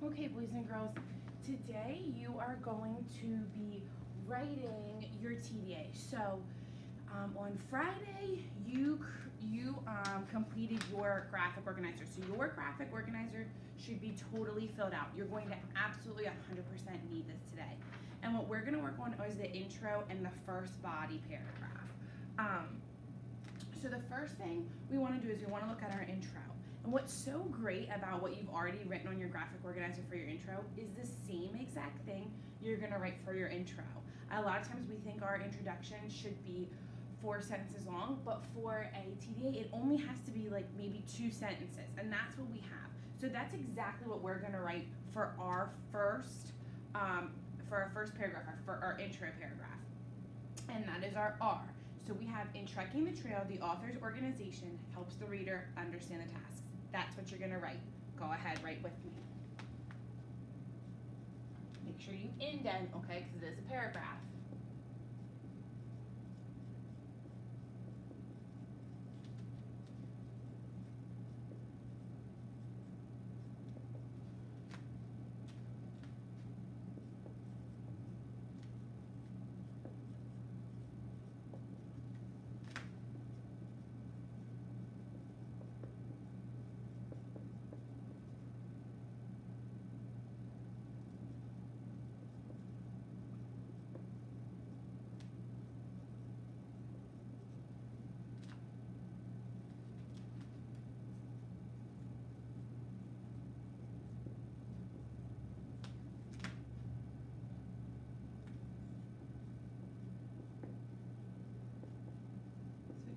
Okay, boys and girls, today you are going to be writing your TDA. So on Friday, you completed your graphic organizer. So your graphic organizer should be totally filled out. You're going to absolutely 100% need this today. And what we're going to work on is the intro and the first body paragraph. So the first thing we want to do is we want to look at our intro. And what's so great about what you've already written on your graphic organizer for your intro is the same exact thing you're going to write for your intro. A lot of times we think our introduction should be 4 sentences long, but for a TDA it only has to be like maybe 2 sentences, and that's what we have. So that's exactly what we're going to write for our first paragraph, for our intro paragraph, and that is our R. So we have, in trekking the trail, the author's organization helps the reader understand the tasks. That's what you're going to write. Go ahead, write with me. Make sure you indent, okay, because it is a paragraph.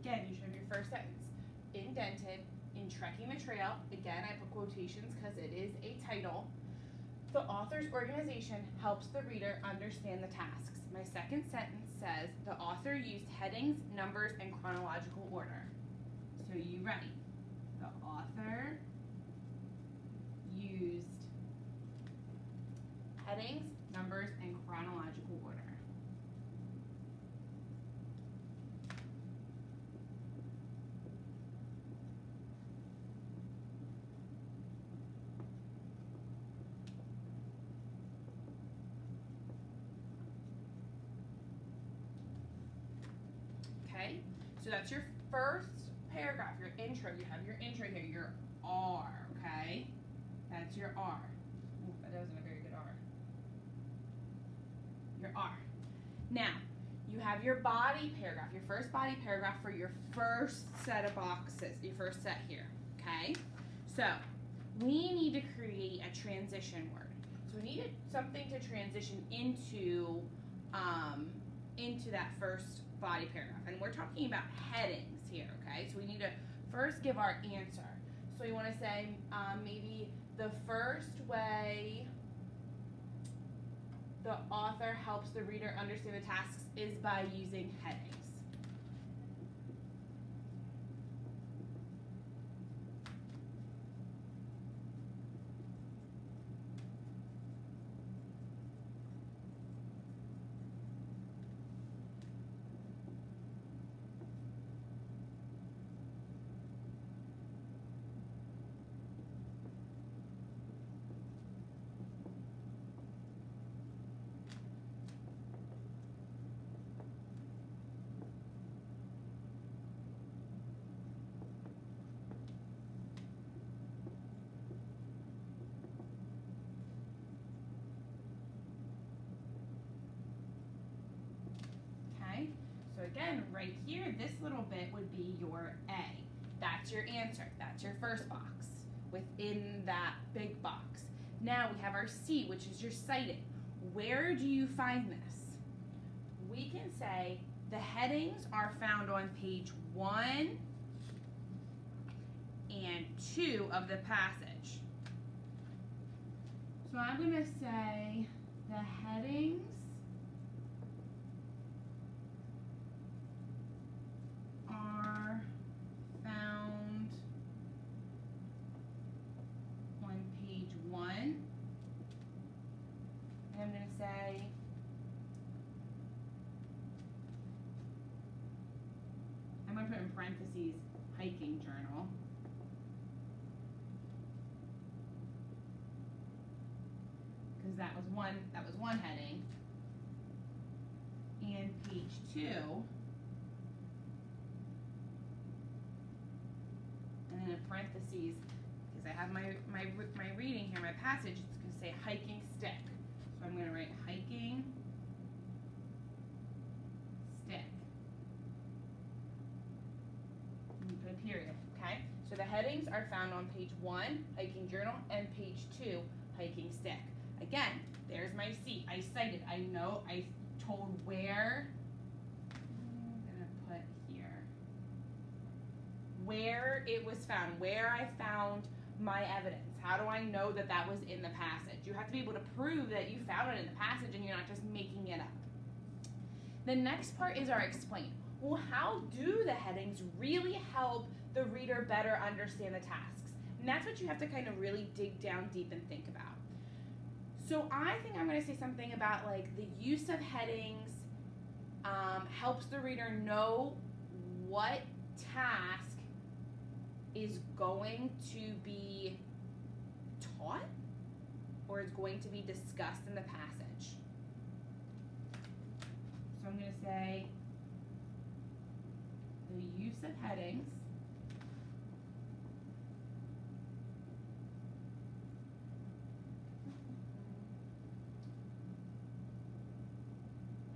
Again, you should have your first sentence indented. In trekking the trail, again, I put quotations because it is a title. The author's organization helps the reader understand the tasks. My second sentence says the author used headings, numbers, and chronological order. So you write, the author used headings, numbers, and chronological order. Okay, so that's your first paragraph, your intro. You have your intro here, your R, okay? That's your R. Ooh, that wasn't a very good R. Your R. Now, you have your body paragraph, your first body paragraph for your first set of boxes, your first set here, okay? So, we need to create a transition word. So we need something to transition into that first body paragraph. And we're talking about headings here, okay? So we need to first give our answer. So we want to say maybe the first way the author helps the reader understand the tasks is by using headings. So again, right here, this little bit would be your A. That's your answer. That's your first box within that big box. Now we have our C, which is your citing. Where do you find this? We can say the headings are found on page 1 and 2 of the passage. So I'm going to say the headings are found on page 1. And I'm going to say I'm going to put in parentheses hiking journal. because that was one heading. And page 2, and then in parentheses, because I have my reading here, my passage, it's going to say hiking stick. So I'm going to write hiking stick. And put a period, okay? So the headings are found on page 1, hiking journal, and page 2, hiking stick. Again, there's my seat. I cited. I know I told where. I'm gonna put here where it was found, where I found my evidence. How do I know that that was in the passage? You have to be able to prove that you found it in the passage and you're not just making it up. The next part is our explain. Well, how do the headings really help the reader better understand the tasks? And that's what you have to kind of really dig down deep and think about. So I think I'm going to say something about like the use of headings helps the reader know what task is going to be taught or is going to be discussed in the passage. So I'm going to say the use of headings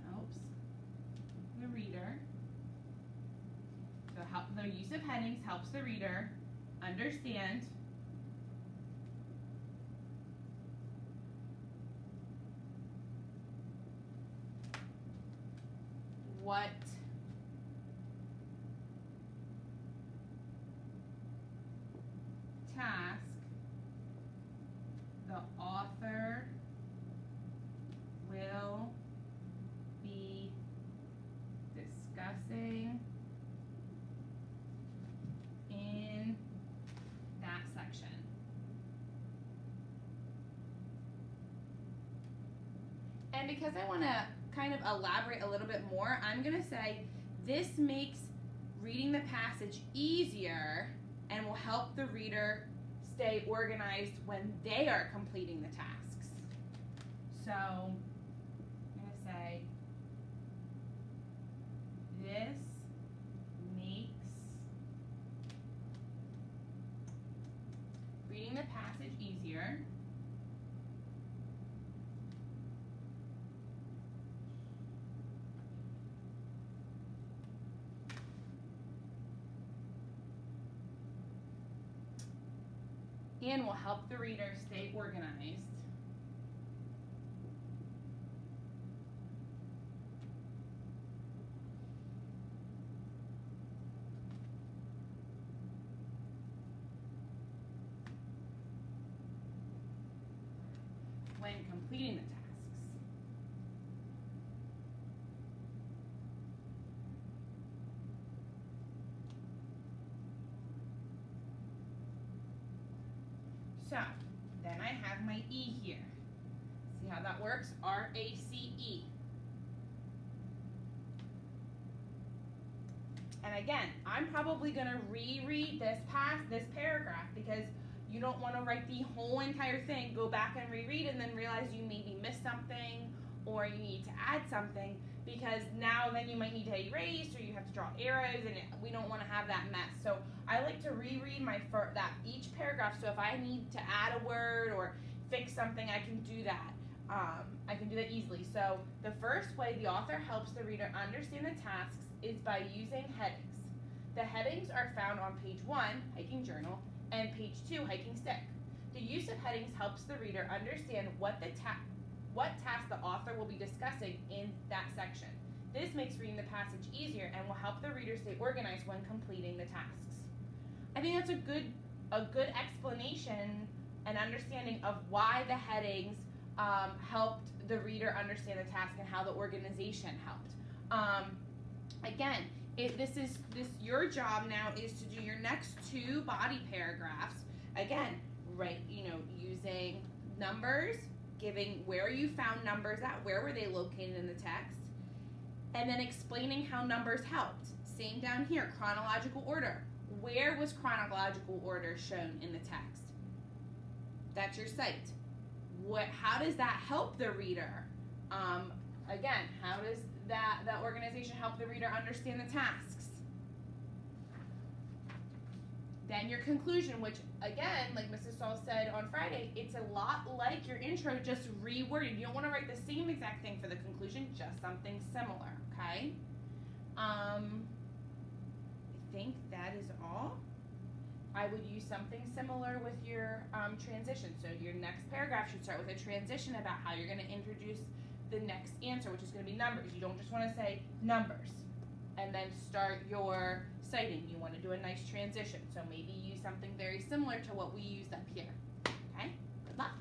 helps the reader. So the use of headings helps the reader understand what task the author will be discussing in that section. And because I want to kind of elaborate a little bit more, I'm going to say this makes reading the passage easier and will help the reader stay organized when they are completing the tasks. So I'm going to say this makes reading the passage easier and will help the reader stay organized when completing the tasks. So, then I have my E here. See how that works? R-A-C-E. And again, I'm probably going to reread this paragraph because you don't want to write the whole entire thing, go back and reread, and then realize you maybe missed something or you need to add something, because now then you might need to erase or you have to draw arrows, and we don't want to have that mess. So I like to reread each paragraph, so if I need to add a word or fix something, I can do that. I can do that easily. So the first way the author helps the reader understand the tasks is by using headings. The headings are found on page 1, Hiking Journal, and page 2, Hiking Stick. The use of headings helps the reader understand what task the author will be discussing in that section. This makes reading the passage easier and will help the reader stay organized when completing the tasks. I think that's a good explanation and understanding of why the headings helped the reader understand the task and how the organization helped. Again, your job now is to do your next 2 body paragraphs. Again, using numbers, giving where you found numbers at, where were they located in the text, and then explaining how numbers helped. Same down here, chronological order. Where was chronological order shown in the text? That's your site. How does that help the reader? Again, how does that organization help the reader understand the tasks? Then your conclusion, which again, like Mrs. Saul said on Friday, it's a lot like your intro, just reworded. You don't want to write the same exact thing for the conclusion, just something similar, okay? I think that is all. I would use something similar with your transition. So your next paragraph should start with a transition about how you're going to introduce the next answer, which is going to be numbers. You don't just want to say numbers and then start your citing. You want to do a nice transition. So maybe use something very similar to what we used up here. Okay? Good luck.